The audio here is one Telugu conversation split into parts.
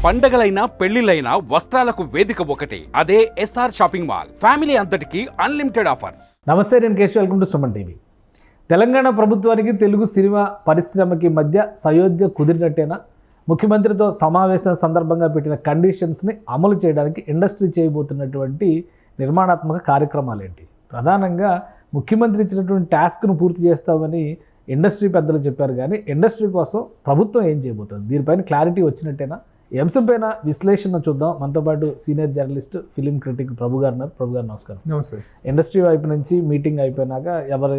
పండగలైనా పెళ్లిలైనా వస్త్రాలకు వేదిక ఒకటే, అదే ఎస్ఆర్ షాపింగ్ మాల్. ఫ్యామిలీ అంతటికి అన్లిమిటెడ్ ఆఫర్స్. నమస్తే, నేను Keshav. Welcome to Suman TV. Telangana ప్రభుత్వానికి తెలుగు సినిమా పరిశ్రమకి మధ్య సయోధ్య కుదిరినట్టేనా? ముఖ్యమంత్రితో సమావేశం సందర్భంగా పెట్టిన కండిషన్స్ని అమలు చేయడానికి ఇండస్ట్రీ చేయబోతున్నటువంటి నిర్మాణాత్మక కార్యక్రమాలు ఏంటి? ప్రధానంగా ముఖ్యమంత్రి ఇచ్చినటువంటి టాస్క్ను పూర్తి చేస్తామని ఇండస్ట్రీ పెద్దలు చెప్పారు, కానీ ఇండస్ట్రీ కోసం ప్రభుత్వం ఏం చేయబోతుంది? దీనిపైన క్లారిటీ వచ్చినట్టేనా? ఈ అంశంపైన విశ్లేషణ చూద్దాం. మనతో పాటు సీనియర్ జర్నలిస్ట్, ఫిలిం క్రిటిక్ ప్రభు గారు ఉన్నారు. ప్రభు గారు నమస్కారం. నమస్తే. ఇండస్ట్రీ వైపు నుంచి మీటింగ్ అయిపోయినాక ఎవరి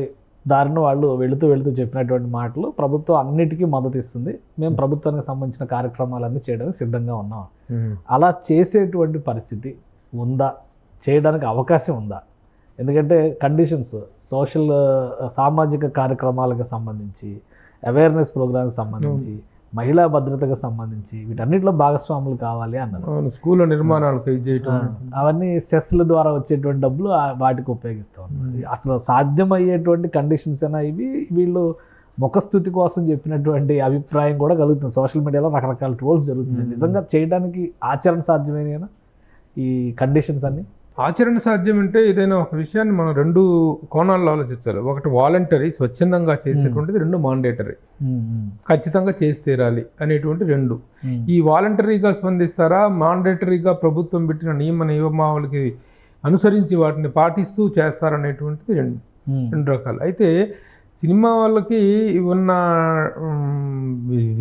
దారిని వాళ్ళు వెళుతూ చెప్పినటువంటి మాటలు, ప్రభుత్వం అన్నిటికీ మద్దతు ఇస్తుంది, మేము ప్రభుత్వానికి సంబంధించిన కార్యక్రమాలన్నీ చేయడానికి సిద్ధంగా ఉన్నాం. అలా చేసేటువంటి పరిస్థితి ఉందా? చేయడానికి అవకాశం ఉందా? ఎందుకంటే కండిషన్స్ సోషల్ సామాజిక కార్యక్రమాలకు సంబంధించి, అవేర్నెస్ ప్రోగ్రామ్కి సంబంధించి, మహిళా భద్రతకు సంబంధించి వీటన్నిటిలో భాగస్వాములు కావాలి అన్నారు. స్కూల్ నిర్మాణాలకు అవన్నీ సెస్ల ద్వారా వచ్చేటువంటి డబ్బులు వాటికి ఉపయోగిస్తూ ఉన్నారు. అసలు సాధ్యమయ్యేటువంటి కండిషన్స్ అయినా ఇవి? వీళ్ళు ముఖస్థుతి కోసం చెప్పినటువంటి అభిప్రాయం కూడా కలుగుతుంది. సోషల్ మీడియాలో రకరకాల ట్రోల్స్ జరుగుతుంది. నిజంగా చేయడానికి ఆచరణ సాధ్యమేనా ఈ కండిషన్స్ అన్ని? ఆచరణ సాధ్యం అంటే ఏదైనా ఒక విషయాన్ని మనం రెండు కోణాల్లో ఆలోచించాలి. ఒకటి వాలంటరీ, స్వచ్ఛందంగా చేసేటువంటిది. రెండు మాండేటరీ, ఖచ్చితంగా చేసి తీరాలి అనేటువంటి రెండు. ఈ వాలంటరీగా స్పందిస్తారా, మాండేటరీగా ప్రభుత్వం పెట్టిన నియమావళికి అనుసరించి వాటిని పాటిస్తూ చేస్తారనేటువంటిది రెండు రకాలు. అయితే సినిమా వాళ్ళకి ఉన్న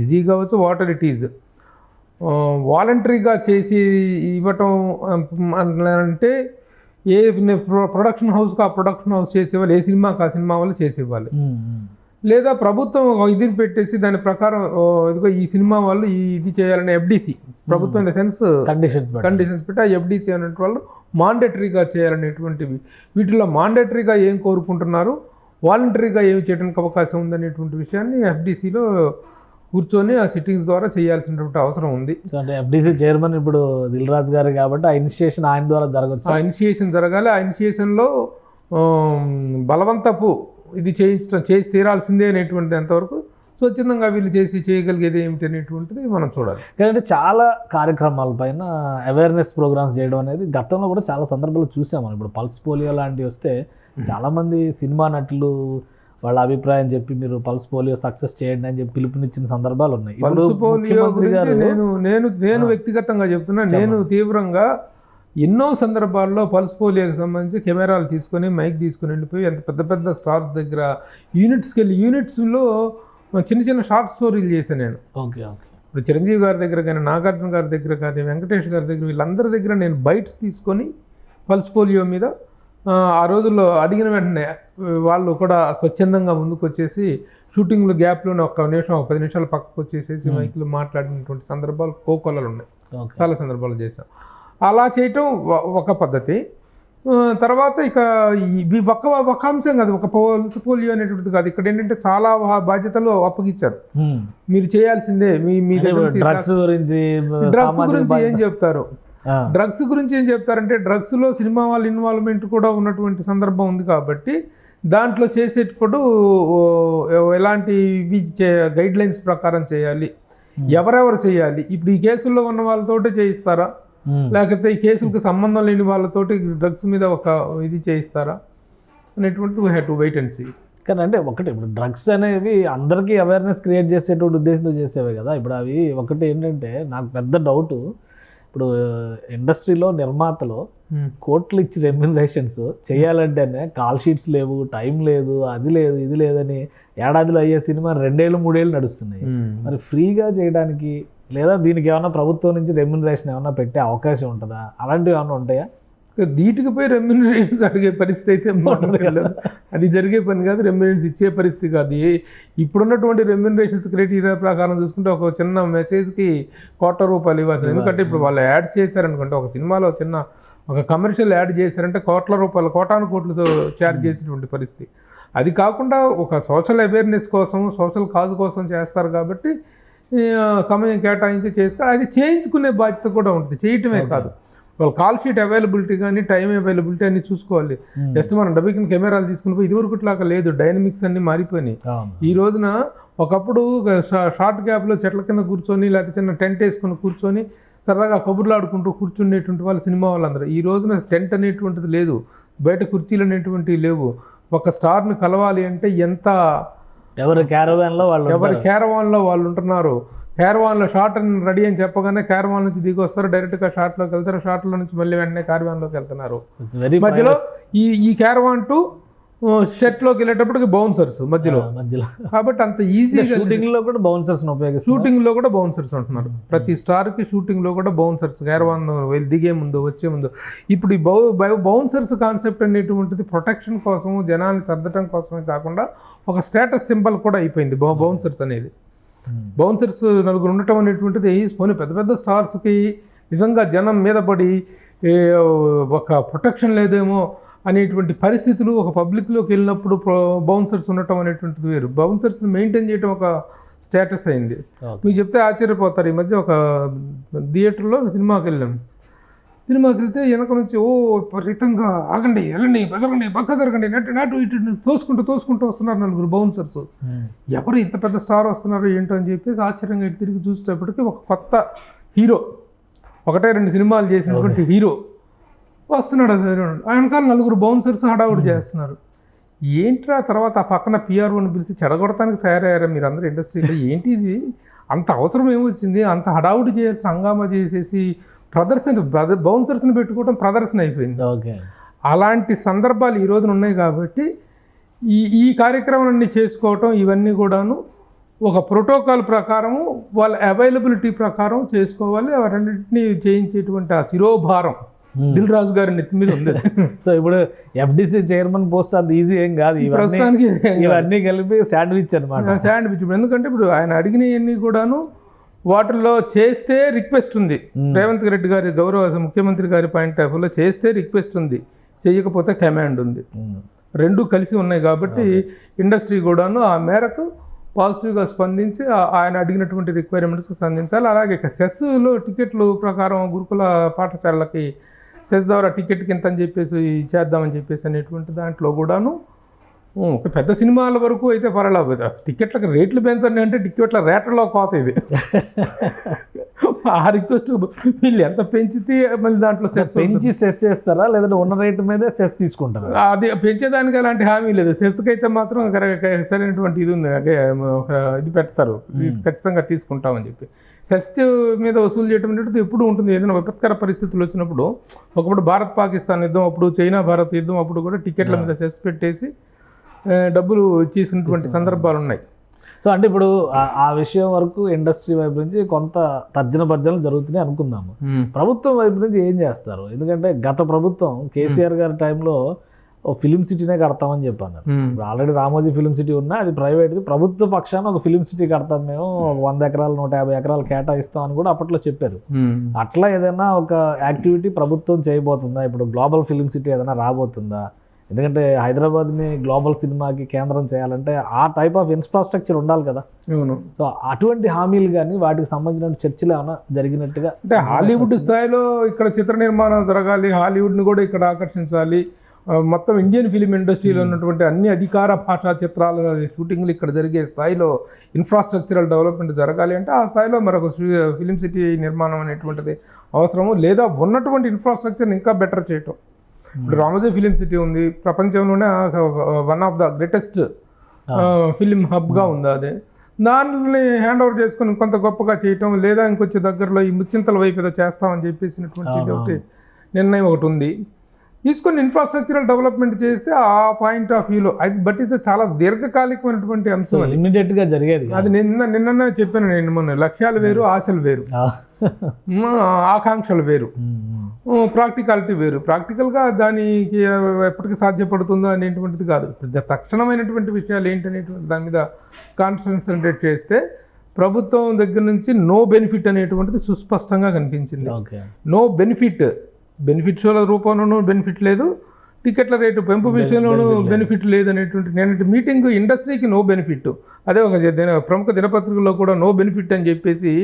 బిజీ కావచ్చు, వాటర్ ఇట్ ఈజ్ వాలంటరీగా చేసి ఇవ్వటం అంటే ఏ ప్రొడక్షన్ హౌస్కి ఆ ప్రొడక్షన్ హౌస్ చేసేవాళ్ళు, ఏ సినిమాకి ఆ సినిమా వాళ్ళు చేసేవాళ్ళు. లేదా ప్రభుత్వం ఇది పెట్టేసి దాని ప్రకారం ఇదిగో ఈ సినిమా వాళ్ళు ఇది చేయాలని ఎఫ్డిసి, ప్రభుత్వం ఇన్ ద సెన్స్ కండిషన్స్ పెట్టి ఆ ఎఫ్డిసి అనేటువంటి వాళ్ళు మాండేటరీగా చేయాలనేటువంటివి. వీటిలో మాండేటరీగా ఏం కోరుకుంటున్నారు, వాలంటరీగా ఏమి చేయడానికి అవకాశం ఉందనేటువంటి విషయాన్ని ఎఫ్డిసిలో కూర్చొని ఆ సిట్టింగ్స్ ద్వారా చేయాల్సినటువంటి అవసరం ఉంది. సో అంటే ఎఫ్డిసి చైర్మన్ ఇప్పుడు దిల్ రాజు గారు కాబట్టి ఆ ఇనిషియేషన్ ఆయన ద్వారా జరగచ్చు. ఆ ఇనిషియేషన్ జరగాలి. ఆ ఇనిషియేషన్లో బలవంతపు ఇది చేసి తీరాల్సిందే అనేటువంటిది ఎంతవరకు స్వచ్ఛందంగా వీళ్ళు చేయగలిగేది ఏమిటి అనేటువంటిది మనం చూడాలి. ఎందుకంటే చాలా కార్యక్రమాలపైన అవేర్నెస్ ప్రోగ్రామ్స్ చేయడం అనేది గతంలో కూడా చాలా సందర్భాలు చూసాము. ఇప్పుడు పల్స్ పోలియో లాంటివి వస్తే చాలామంది సినిమా నటులు వాళ్ళ అభిప్రాయం చెప్పి మీరు పల్స్ పోలియో సక్సెస్ చేయండి అని చెప్పి పిలుపునిచ్చిన సందర్భాలు ఉన్నాయి. పల్స్ పోలియో గురించి నేను వ్యక్తిగతంగా చెప్తున్నా, నేను తీవ్రంగా ఎన్నో సందర్భాల్లో పల్స్ పోలియోకి సంబంధించి కెమెరాలు తీసుకొని, మైక్ తీసుకొని వెళ్ళిపోయి ఎంత పెద్ద పెద్ద స్టార్స్ దగ్గర యూనిట్స్కి వెళ్ళి యూనిట్స్లో చిన్న చిన్న షార్ట్ స్టోరీలు చేశాను నేను. ఇప్పుడు చిరంజీవి గారి దగ్గర కానీ, నాగార్జున గారి దగ్గర కానీ, వెంకటేష్ గారి దగ్గర, వీళ్ళందరి దగ్గర నేను బైట్స్ తీసుకొని పల్స్ పోలియో మీద ఆ రోజుల్లో అడిగిన వెంటనే వాళ్ళు కూడా స్వచ్ఛందంగా ముందుకు వచ్చేసి షూటింగ్లో గ్యాప్లోనే 1 నిమిషం 10 నిమిషాలు పక్కకు వచ్చేసేసి మైక్లో మాట్లాడినటువంటి సందర్భాలు కోకొల్లలు ఉన్నాయి. చాలా సందర్భాలు చేశాం. అలా చేయటం ఒక పద్ధతి. తర్వాత ఇక ఒక అంశం కాదు, ఒక పల్స్ పోలియో అనేటువంటిది కాదు. ఇక్కడ ఏంటంటే చాలా బాధ్యతలు అప్పగించారు. మీరు చేయాల్సిందే. మీ డ్రగ్స్ గురించి ఏం చెప్తారు? డ్రగ్స్ గురించి ఏం చెప్తారంటే, డ్రగ్స్లో సినిమా వాళ్ళ ఇన్వాల్వ్మెంట్ కూడా ఉన్నటువంటి సందర్భం ఉంది కాబట్టి దాంట్లో చేసేటప్పుడు ఎలాంటి గైడ్ లైన్స్ ప్రకారం చేయాలి, ఎవరెవరు చేయాలి. ఇప్పుడు ఈ కేసుల్లో ఉన్న వాళ్ళతోటే చేయిస్తారా, లేకపోతే ఈ కేసులకు సంబంధం లేని వాళ్ళతోటి డ్రగ్స్ మీద ఒక ఇది చేయిస్తారా అనేటువంటి we have to wait and see. కానీ అంటే ఒకటి, ఇప్పుడు డ్రగ్స్ అనేవి అందరికీ అవేర్నెస్ క్రియేట్ చేసేటువంటి ఉద్దేశంతో చేసేవే కదా. ఇప్పుడు అవి ఒకటి ఏంటంటే నాకు పెద్ద డౌటు, ఇప్పుడు ఇండస్ట్రీలో నిర్మాతలు కోట్లు ఇచ్చి రెమ్యునరేషన్స్ చేయాలంటేనే కాల్ షీట్స్ లేవు, టైం లేదు, అది లేదు, ఇది లేదని ఏడాదిలో అయ్యే సినిమా 2 ఏళ్ళు 3 ఏళ్ళు నడుస్తున్నాయి. మరి ఫ్రీగా చేయడానికి లేదా దీనికి ఏమన్నా ప్రభుత్వం నుంచి రెమ్యునరేషన్ ఏమన్నా పెట్టే అవకాశం ఉంటుందా? అలాంటివి ఏమన్నా ఉంటాయా? ధీటుగా పోయి రెమ్యునరేషన్స్ అడిగే పరిస్థితి అయితే అది జరిగే పని కాదు. రెమ్యునరేషన్స్ ఇచ్చే పరిస్థితి కాదు. ఇప్పుడున్నటువంటి రెమ్యునరేషన్స్ క్రైటీరియా ప్రకారం చూసుకుంటే ఒక చిన్న మెసేజ్కి ₹1,00,00,000 ఇవ్వాలి. ఎందుకంటే ఇప్పుడు వాళ్ళు యాడ్ చేశారనుకుంటే, ఒక సినిమాలో ఒక కమర్షియల్ యాడ్ చేశారంటే ₹1,00,00,000 కోటాను కోట్లతో ఛార్జ్ చేసినటువంటి పరిస్థితి. అది కాకుండా ఒక సోషల్ అవేర్నెస్ కోసం, సోషల్ కాజ్ కోసం చేస్తారు కాబట్టి సమయం కేటాయించి చేస్తారు. అది చేయించుకునే బాధ్యత కూడా ఉంటుంది, చేయటమే కాదు. వాళ్ళు కాల్ షీట్ అవైలబిలిటీ కానీ, టైం అవైలబిలిటీ అన్ని చూసుకోవాలి. జస్ట్ మనం డబ్బుకి కెమెరాలు తీసుకుని పోయి ఇదివరకుట్లాగా లేదు, డైనమిక్స్ అన్ని మారిపోయినాయి. ఈ రోజున ఒకప్పుడు షార్ట్ గ్యాప్లో చెట్ల కింద కూర్చొని, లేకపోతే చిన్న టెంట్ వేసుకొని కూర్చొని సరదాగా కబుర్లు ఆడుకుంటూ కూర్చునేటువంటి వాళ్ళు సినిమా వాళ్ళందరూ. ఈ రోజున టెంట్ అనేటువంటిది లేదు, బయట కుర్చీలు అనేటువంటివి లేవు. ఒక స్టార్ని కలవాలి అంటే ఎంత, ఎవరి క్యారవాన్లో వాళ్ళు ఉంటున్నారు. క్యారవాన్లో షార్ట్ అని రెడీ అని చెప్పగానే క్యారవాన్ నుంచి దిగి వస్తారు, డైరెక్ట్గా షార్ట్లోకి వెళ్తారు, షార్ట్లో నుంచి మళ్ళీ వెంటనే క్యారవాన్లోకి వెళ్తున్నారు. మధ్యలో ఈ క్యారవాన్ టు సెట్లోకి వెళ్ళేటప్పటికి బౌన్సర్స్ మధ్యలో. కాబట్టి అంత ఈజీగా షూటింగ్లో కూడా బౌన్సర్స్ ఉపయోగిస్తారు. షూటింగ్లో కూడా బౌన్సర్స్ ఉంటున్నారు. ప్రతి స్టార్కి షూటింగ్లో కూడా బౌన్సర్స్, క్యారవాన్ దిగే ముందు వచ్చే ముందు. ఇప్పుడు ఈ బౌన్సర్స్ కాన్సెప్ట్ అనేటువంటిది ప్రొటెక్షన్ కోసము, జనాన్ని సర్దటం కోసమే కాకుండా ఒక స్టేటస్ సింబల్ కూడా అయిపోయింది బౌన్సర్స్ అనేది. బౌన్సర్స్ నలుగురు ఉండటం అనేటువంటిది పోనీ పెద్ద పెద్ద స్టార్స్కి నిజంగా జనం మీద పడి ఒక ప్రొటెక్షన్ లేదేమో అనేటువంటి పరిస్థితులు ఒక పబ్లిక్లోకి వెళ్ళినప్పుడు బౌన్సర్స్ ఉండటం అనేటువంటిది వేరు. బౌన్సర్స్ని మెయింటైన్ చేయడం ఒక స్టేటస్ అయింది. మీకు చెప్తే ఆశ్చర్యపోతారు. ఈ మధ్య ఒక థియేటర్లో సినిమాకి వెళ్ళాం. సినిమాకి వెళ్తే వెనక నుంచి విపరీతంగా ఆగండి, వెళ్ళండి, బెదరండి, పక్క జరగండి, నాటు ఇటు తోసుకుంటూ వస్తున్నారు నలుగురు బౌన్సర్స్. ఎవరు ఇంత పెద్ద స్టార్ వస్తున్నారు ఏంటో అని చెప్పేసి ఆశ్చర్యంగా ఇటు తిరిగి చూసేటప్పటికి ఒక కొత్త హీరో, 1-2 సినిమాలు చేసినటువంటి హీరో వస్తున్నాడు. ఆ వెనకాల నలుగురు బౌన్సర్స్ హడావుడి చేస్తున్నారు. ఏంట్రా తర్వాత ఆ పక్కన పిఆర్ఓని పిలిచి చెడగొడటానికి తయారయ్యారా మీరు అందరూ ఇండస్ట్రీలో? ఏంటి ఇది, అంత అవసరం ఏమొచ్చింది, అంత హడావుడి చేయాల్సిన హంగామా చేసేసి ప్రదర్శన, బౌన్సర్స్ని పెట్టుకోవడం ప్రదర్శన అయిపోయింది. అలాంటి సందర్భాలు ఈ రోజున ఉన్నాయి. కాబట్టి ఈ కార్యక్రమాలన్నీ చేసుకోవటం ఇవన్నీ కూడాను ఒక ప్రోటోకాల్ ప్రకారము, వాళ్ళ అవైలబిలిటీ ప్రకారం చేసుకోవాలి. అవన్నింటినీ చేయించేటువంటి ఆ శిరోభారం దిల్ రాజు గారి నెత్తి మీద ఉంది. సో ఇప్పుడు ఎఫ్డిసి చైర్మన్ పోస్ట్ అంత ఈజీ ఏం కాదు. ప్రస్తుతానికి ఇవన్నీ కలిపి శాండ్విచ్ అనమాట. శాండ్విచ్. ఎందుకంటే ఇప్పుడు ఆయన అడిగినవన్నీ కూడాను వాటిల్లో చేస్తే రిక్వెస్ట్ ఉంది. రేవంత్ రెడ్డి గారి గౌరవ ముఖ్యమంత్రి గారి పాయింట్ ఆఫ్ వ్యూలో చేస్తే రిక్వెస్ట్ ఉంది, చేయకపోతే కమాండ్ ఉంది. రెండు కలిసి ఉన్నాయి. కాబట్టి ఇండస్ట్రీ కూడాను ఆ మేరకు పాజిటివ్గా స్పందించి ఆయన అడిగినటువంటి రిక్వైర్మెంట్స్కి స్పందించాలి. అలాగే సెస్లో టికెట్లు ప్రకారం గురుకుల పాఠశాలలకి సెస్ ద్వారా టికెట్కి ఎంత అని చెప్పేసి చేద్దామని చెప్పేసి అనేటువంటి దాంట్లో కూడాను ఒక పెద్ద సినిమాల వరకు అయితే పర్వాలేదు. టికెట్లకు రేట్లు పెంచండి అంటే టికెట్ల రేట్లలో కోత ఇది. ఆ రిక్వెస్ట్ వీళ్ళు ఎంత పెంచితే మళ్ళీ దాంట్లో పెంచి సెస్ చేస్తారా, లేదంటే ఉన్న రేటు మీదే సెస్ తీసుకుంటారా? అది పెంచేదానికి అలాంటి హామీ లేదు. సెస్కి అయితే మాత్రం సరైనటువంటి ఇది ఉంది, ఒక ఇది పెడతారు, ఖచ్చితంగా తీసుకుంటామని చెప్పి. సెస్ మీద వసూలు చేయడం అనేది ఎప్పుడు ఉంటుంది. ఏదైనా విపత్కర పరిస్థితులు వచ్చినప్పుడు, ఒకప్పుడు భారత్ పాకిస్తాన్ యుద్ధం అప్పుడు, చైనా భారత్ యుద్ధం అప్పుడు కూడా టికెట్ల మీద సెస్ పెట్టేసి డబ్బులు ఇచ్చేసినటువంటి సందర్భాలు ఉన్నాయి. సో అంటే ఇప్పుడు ఆ విషయం వరకు ఇండస్ట్రీ వైపు నుంచి కొంత తర్జన భర్జనలు జరుగుతున్నాయి అనుకుందాము. ప్రభుత్వం వైపు నుంచి ఏం చేస్తారు? ఎందుకంటే గత ప్రభుత్వం కేసీఆర్ గారి టైంలో ఫిలిం సిటీనే కడతామని చెప్పాను. ఇప్పుడు ఆల్రెడీ రామోజీ ఫిలిం సిటీ ఉన్నా, అది ప్రైవేట్ది. ప్రభుత్వ పక్షాన ఒక ఫిలిం సిటీ కడతాం మేము, 100 ఎకరాలు 150 ఎకరాలు కేటాయిస్తామని కూడా అప్పట్లో చెప్పారు. అట్లా ఏదైనా ఒక యాక్టివిటీ ప్రభుత్వం చేయబోతుందా? ఇప్పుడు గ్లోబల్ ఫిలిం సిటీ ఏదైనా రాబోతుందా? ఎందుకంటే హైదరాబాద్ని గ్లోబల్ సినిమాకి కేంద్రం చేయాలంటే ఆ టైప్ ఆఫ్ ఇన్ఫ్రాస్ట్రక్చర్ ఉండాలి కదా. అవును. సో అటువంటి హామీలు కానీ వాటికి సంబంధించిన చర్చలు ఏమైనా జరిగినట్టుగా? అంటే హాలీవుడ్ స్థాయిలో ఇక్కడ చిత్ర నిర్మాణం జరగాలి, హాలీవుడ్ని కూడా ఇక్కడ ఆకర్షించాలి, మొత్తం ఇండియన్ ఫిలిం ఇండస్ట్రీలో ఉన్నటువంటి అన్ని అధికార భాషా చిత్రాల షూటింగ్లు ఇక్కడ జరిగే స్థాయిలో ఇన్ఫ్రాస్ట్రక్చరల్ డెవలప్మెంట్ జరగాలి అంటే ఆ స్థాయిలో మరొక ఫిలిం సిటీ నిర్మాణం అనేటువంటిది అవసరము. లేదా ఉన్నటువంటి ఇన్ఫ్రాస్ట్రక్చర్ని ఇంకా బెటర్ చేయటం. ఇప్పుడు రామోజీ ఫిలిం సిటీ ఉంది, ప్రపంచంలోనే one of the greatest film హబ్గా ఉంది. అదే దాన్ని హ్యాండ్ ఓవర్ చేసుకొని కొంత గొప్పగా చేయటం, లేదా ఇంకొంచెం దగ్గరలో ఈ ముచ్చింతల వైపు ఏదో చేస్తామని చెప్పేసినటువంటి ఒకటి నిర్ణయం ఒకటి ఉంది. తీసుకొని ఇన్ఫ్రాస్ట్రక్చరల్ డెవలప్మెంట్ చేస్తే ఆ పాయింట్ ఆఫ్ వ్యూలో అది బట్ ఇది చాలా దీర్ఘకాలికమైనటువంటి అంశం. ఇమ్మీడియట్గా జరిగేది అది నిన్ననే చెప్పాను నేను. మొన్న లక్ష్యాలు వేరు, ఆశలు వేరు, ఆకాంక్షలు వేరు, ప్రాక్టికాలిటీ వేరు. ప్రాక్టికల్గా దానికి ఎప్పటికీ సాధ్యపడుతుందో అనేటువంటిది కాదు. తక్షణమైనటువంటి విషయాలు ఏంటనేటువంటి దాని మీద కాన్సన్ట్రేట్ చేస్తే ప్రభుత్వం దగ్గర నుంచి నో బెనిఫిట్ అనేటువంటిది సుస్పష్టంగా కనిపించింది. నో బెనిఫిట్ షోల రూపంలోనూ బెనిఫిట్ లేదు, టికెట్ల రేటు పెంపు విషయంలోనూ బెనిఫిట్ లేదు అనేటువంటి నేను మీటింగ్ ఇండస్ట్రీకి నో బెనిఫిట్. అదే ఒక ప్రముఖ దినపత్రికల్లో కూడా నో బెనిఫిట్ అని చెప్పేసి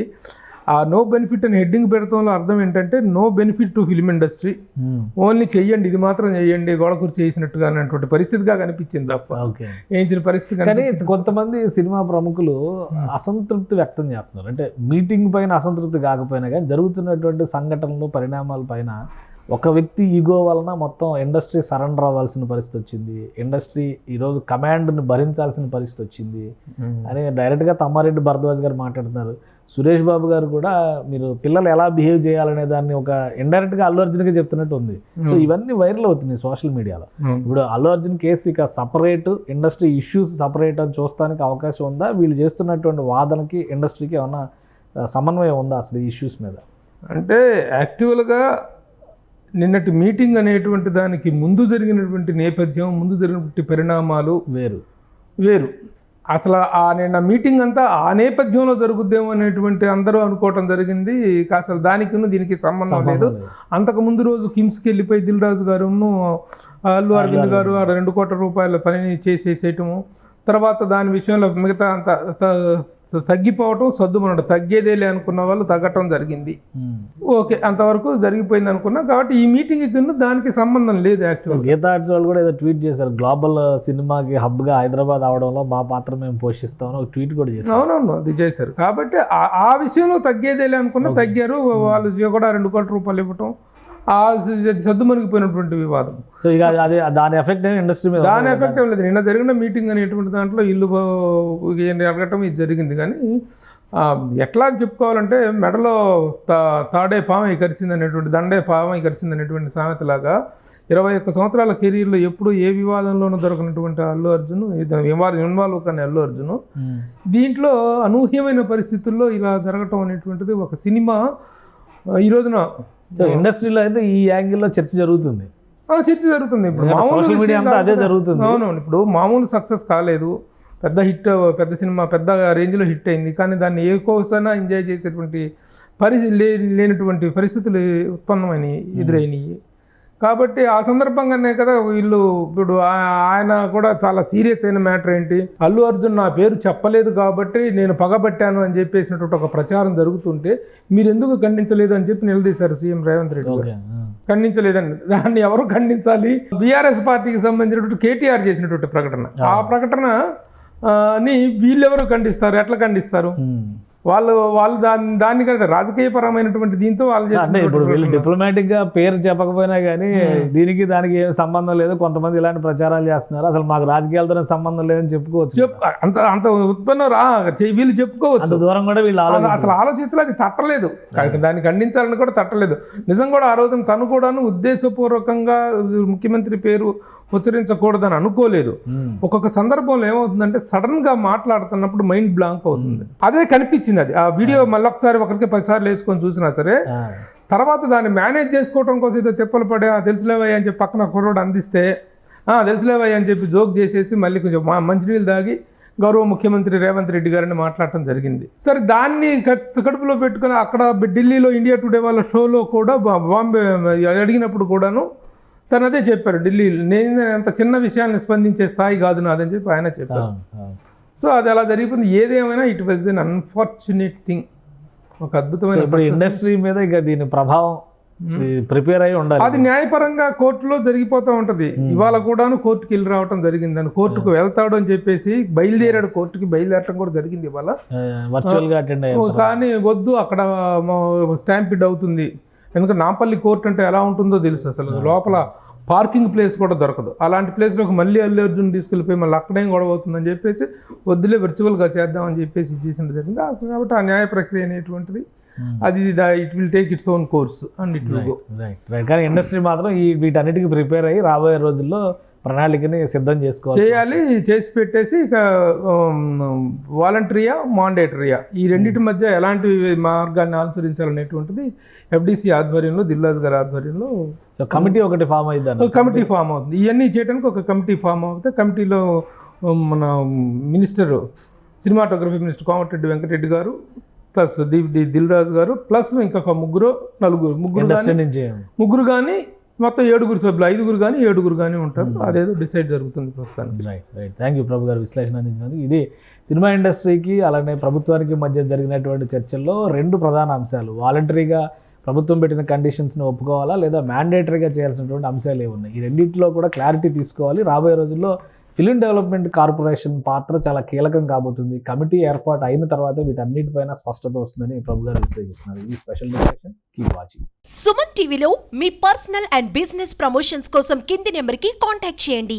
ఆ నో బెనిఫిట్ అని హెడ్డింగ్ పెడతాంలో అర్థం ఏంటంటే no benefit to film industry, only చెయ్యండి ఇది మాత్రం చెయ్యండి గోడకూరు చేసినట్టుగా అన్నటువంటి పరిస్థితిగా కనిపించింది తప్ప ఏంచిన పరిస్థితి. కానీ కొంతమంది సినిమా ప్రముఖులు అసంతృప్తి వ్యక్తం చేస్తున్నారు. అంటే మీటింగ్ పైన అసంతృప్తి కాకపోయినా కానీ జరుగుతున్నటువంటి సంఘటనలు పరిణామాల పైన ఒక వ్యక్తి ఈగో వలన మొత్తం ఇండస్ట్రీ సరెండర్ అవ్వాల్సిన పరిస్థితి వచ్చింది, ఇండస్ట్రీ ఈరోజు కమాండ్ని భరించాల్సిన పరిస్థితి వచ్చింది అని డైరెక్ట్గా తమ్మారెడ్డి భరద్వాజ్ గారు మాట్లాడుతున్నారు. సురేష్ బాబు గారు కూడా మీరు పిల్లలు ఎలా బిహేవ్ చేయాలనే దాన్ని ఒక ఇండైరెక్ట్గా అల్లు అర్జున్గా చెప్తున్నట్టు ఉంది. సో ఇవన్నీ వైరల్ అవుతున్నాయి సోషల్ మీడియాలో. ఇప్పుడు అల్లు అర్జున్ కేసు ఇక సపరేట్, ఇండస్ట్రీ ఇష్యూస్ సపరేట్ అని చూస్తానికి అవకాశం ఉందా? వీళ్ళు చేస్తున్నటువంటి వాదనకి ఇండస్ట్రీకి ఏమన్నా సమన్వయం ఉందా అసలు ఈ ఇష్యూస్ మీద? అంటే యాక్చువల్గా నిన్నటి మీటింగ్ అనేటువంటి దానికి ముందు జరిగినటువంటి నేపథ్యం, ముందు జరిగినటువంటి పరిణామాలు వేరు. అసలు ఆ నిన్న మీటింగ్ అంతా ఆ నేపథ్యంలో జరుగుద్దేమో అనేటువంటి అందరూ అనుకోవటం జరిగింది. అసలు దానికి దీనికి సంబంధం లేదు. అంతకు ముందు రోజు కిమ్స్కి వెళ్ళిపోయి దిల్ రాజు గారును అల్లు అరవింద్ గారు 2 కోట్ల రూపాయల పనిని చేసేసేయటము, తర్వాత దాని విషయంలో మిగతా అంత తగ్గిపోవటం, సర్దుమనడం, తగ్గేదేలే అనుకున్న వాళ్ళు తగ్గటం జరిగింది. ఓకే, అంతవరకు జరిగిపోయింది అనుకున్నాం. కాబట్టి ఈ మీటింగ్ దానికి సంబంధం లేదు. యాక్చువల్ గీతా ఆర్ట్స్ వాళ్ళు కూడా ఏదో ట్వీట్ చేశారు, గ్లోబల్ సినిమాకి హబ్గా హైదరాబాద్ అవడంలో మా పాత్ర మేము పోషిస్తామని ఒక ట్వీట్ కూడా చేశారు. అవునవును, అది చేశారు. కాబట్టి ఆ విషయంలో తగ్గేదేలే అనుకున్నా తగ్గారు. వాళ్ళు కూడా 2 కోట్ల రూపాయలు ఇవ్వటం సద్దుమణిగిపోయినటువంటి వివాదం. సో ఇక అదే దాని ఎఫెక్ట్ ఇండస్ట్రీ మీద దాని ఎఫెక్ట్ ఏం లేదు. నిన్న జరిగిన మీటింగ్ అనేటువంటి దాంట్లో ఇల్లు అడగటం ఇది జరిగింది. కానీ ఎట్లా అని చెప్పుకోవాలంటే మెడలో తాడే పామై కరిచింది అనేటువంటి, దండే పామై కరిచింది అనేటువంటి సామెతలాగా 21 సంవత్సరాల కెరీర్లో ఎప్పుడు ఏ వివాదంలోనూ దొరకనటువంటి అల్లు అర్జున్, ఇన్వాల్వ్ కానీ అల్లు అర్జున్ దీంట్లో అనూహ్యమైన పరిస్థితుల్లో ఇలా జరగటం అనేటువంటిది ఒక సినిమా ఈ రోజున ఇండస్ట్రీలో అయితే ఈ యాంగిల్లో చర్చ జరుగుతుంది. ఇప్పుడు మామూలు మీడియా అంతా అదే జరుగుతుంది. అవునవును, ఇప్పుడు మామూలు సక్సెస్ కాలేదు, పెద్ద హిట్, పెద్ద సినిమా పెద్ద రేంజ్లో హిట్ అయింది. కానీ దాన్ని ఏ కోసైనా ఎంజాయ్ చేసేటువంటి లేనటువంటి పరిస్థితులు ఉత్పన్నమైనవి, ఎదురైనవి. కాబట్టి ఆ సందర్భంగానే కదా వీళ్ళు ఇప్పుడు ఆయన కూడా చాలా సీరియస్ అయిన మ్యాటర్ ఏంటి, అల్లు అర్జున్ నా పేరు చెప్పలేదు కాబట్టి నేను పగబట్టాను అని చెప్పేసినటువంటి ఒక ప్రచారం జరుగుతుంటే మీరు ఎందుకు ఖండించలేదు అని చెప్పి నిలదీశారు సీఎం రేవంత్ రెడ్డి గారు. ఖండించలేదండి. దాన్ని ఎవరు ఖండించాలి? బీఆర్ఎస్ పార్టీకి సంబంధించినటువంటి కేటీఆర్ చేసినటువంటి ప్రకటన, ఆ ప్రకటన ని వీళ్ళెవరు ఖండిస్తారు? ఎట్లా ఖండిస్తారు? వాళ్ళు దాన్ని కదా రాజకీయపరమైనటువంటి దీంతో వాళ్ళు అంటే ఇప్పుడు వీళ్ళు డిప్లొమాటిక్ గా పేరు చెప్పకపోయినా కానీ దీనికి దానికి ఏం సంబంధం లేదు, కొంతమంది ఇలాంటి ప్రచారాలు చేస్తున్నారు, అసలు మాకు రాజకీయాలతో సంబంధం లేదని చెప్పుకోవచ్చు. అంత ఉత్పన్నం వీళ్ళు చెప్పుకోవచ్చు. అంత దూరం కూడా వీళ్ళు అసలు ఆలోచించలేదు, అది తట్టలేదు. దాన్ని ఖండించాలని కూడా తట్టలేదు. నిజం కూడా ఆ రోజున తను కూడాను ఉద్దేశపూర్వకంగా ముఖ్యమంత్రి పేరు ఉచ్చరించకూడదని అనుకోలేదు. ఒక్కొక్క సందర్భంలో ఏమవుతుందంటే సడన్ గా మాట్లాడుతున్నప్పుడు మైండ్ బ్లాంక్ అవుతుంది. అదే కనిపించింది. అది ఆ వీడియో మళ్ళొకసారి ఒకరికి 10 సార్లు వేసుకొని చూసినా సరే తర్వాత దాన్ని మేనేజ్ చేసుకోవడం కోసం ఏదో తిప్పలు పడే తెలుసులేవయ్య అని చెప్పి పక్కన కుర్రోడు అందిస్తే తెలుసులేవయ్య అని చెప్పి జోక్ చేసేసి మళ్ళీ కొంచెం మంచినీళ్ళు తాగి గౌరవ ముఖ్యమంత్రి రేవంత్ రెడ్డి గారిని మాట్లాడటం జరిగింది. సరే, దాన్ని కడుపులో పెట్టుకుని అక్కడ ఢిల్లీలో ఇండియా టుడే వాళ్ళ షోలో కూడా బాంబే అడిగినప్పుడు కూడాను తను అదే చెప్పారు, ఢిల్లీ నేను అంత చిన్న విషయాన్ని స్పందించే స్థాయి కాదు నాదని చెప్పి ఆయన చెప్పారు. సో అది అలా జరిగిపోయింది. ఏదేమైనా it was an unfortunate thing. ఒక అద్భుతమైన ఇండస్ట్రీ మీద ఇక దీని ప్రభావం ప్రిపేర్ అయి ఉండాలి. అది న్యాయపరంగా కోర్టులో జరిగిపోతూ ఉంటుంది. ఇవాళ కూడాను కోర్టుకి వెళ్ళి రావడం జరిగిందని, కోర్టుకు వెళ్తాడు అని చెప్పేసి బయలుదేరాడు, కోర్టుకి బయలుదేరడం కూడా జరిగింది ఇవాళ వర్చువల్ గా అటెండ్ అయ్యాడు. కానీ వద్దు, అక్కడ స్టాంపిడ్ అవుతుంది. ఎందుకంటే నాంపల్లి కోర్టు అంటే ఎలా ఉంటుందో తెలుసు. అసలు లోపల పార్కింగ్ ప్లేస్ కూడా దొరకదు. అలాంటి ప్లేస్లోకి మళ్ళీ అల్లు అర్జున్ తీసుకెళ్ళిపోయి మళ్ళీ అక్కడేం గొడవ అవుతుందని చెప్పేసి వద్దులే వర్చువల్గా చేద్దామని చెప్పేసి చేసిన జరిగింది. కాబట్టి ఆ న్యాయ ప్రక్రియ అనేటువంటిది అది it will take its own course and it will go. కానీ ఇండస్ట్రీ మాత్రం వీటన్నిటికీ ప్రిపేర్ అయ్యి రాబోయే రోజుల్లో ప్రణాళికని సిద్ధం చేయాలి, చేసి పెట్టేసి ఇక వాలంటరీయా మాండేటరీయా ఈ రెండింటి మధ్య ఎలాంటి మార్గాన్ని అనుసరించాలనేటువంటిది FDC ఆధ్వర్యంలో, దిల్రాజు గారి ఆధ్వర్యంలో కమిటీ ఒకటి ఫామ్ అయింది. కమిటీ ఫామ్ అవుతుంది. ఇవన్నీ చేయడానికి ఒక కమిటీ ఫామ్ అవుతుంది. కమిటీలో మన minister, cinematography minister Komatireddy Venkatreddy garu plus Dil Raju గారు ప్లస్ ఇంకొక ముగ్గురు కానీ మొత్తం 7 సభ్యులు, 5 కానీ 7 కానీ ఉంటారు. అదేదో డిసైడ్ జరుగుతుంది ప్రస్తుతానికి. రైట్. థ్యాంక్ యూ ప్రభు గారు విశ్లేషణ అందించినందుకు. ఇది సినిమా ఇండస్ట్రీకి అలానే ప్రభుత్వానికి మధ్య జరిగినటువంటి చర్చల్లో 2 ప్రధాన అంశాలు. వాలంటరీగా ప్రభుత్వం పెట్టిన కండిషన్స్ని ఒప్పుకోవాలా లేదా మ్యాండేటరీగా చేయాల్సినటువంటి అంశాలు ఏమున్నాయి, ఈ రెండింటిలో కూడా క్లారిటీ తీసుకోవాలి. రాబోయే రోజుల్లో ఫిలిం డెవలప్మెంట్ కార్పొరేషన్ పాత్ర చాలా కీలకం కాబోతుంది. కమిటీ ఏర్పాటు అయిన తర్వాత వీటన్నిటిపైన స్పష్టత వస్తుందని ప్రభు గారు విశ్లేషిస్తున్నారు. ఈ special discussion keep watching. Suman టీవీలో మీ పర్సనల్ అండ్ బిజినెస్ ప్రమోషన్స్ కోసం కింది నెంబర్కి కాంటాక్ట్ చేయండి.